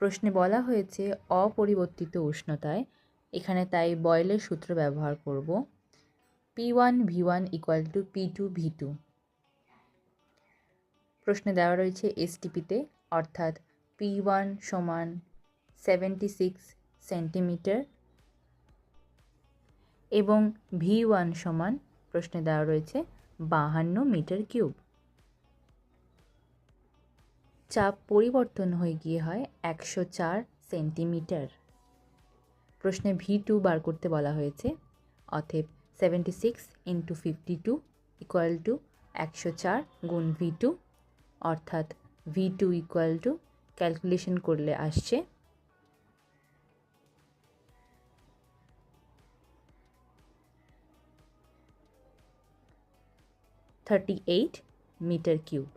প্রশ্নে বলা হয়েছে অপরিবর্তিত উষ্ণতায়, এখানে তাই বয়েলের সূত্র ব্যবহার করব। P1V1 = P2V2। প্রশ্নে দেওয়া রয়েছে এসটিপিতে, অর্থাৎ P1 = 76 সেন্টিমিটার এবং V1 প্রশ্নে দেওয়া রয়েছে 52 মিটার কিউব। চাপ পরিবর্তন হয়ে গিয়ে হয় 104 সেন্টিমিটার। প্রশ্নে V2 বার করতে বলা হয়েছে, অতএব 76 × 52 = 104 গুণ V2, অর্থাৎ V2 ক্যালকুলেশন করলে আসছে 38 মিটার কিউব।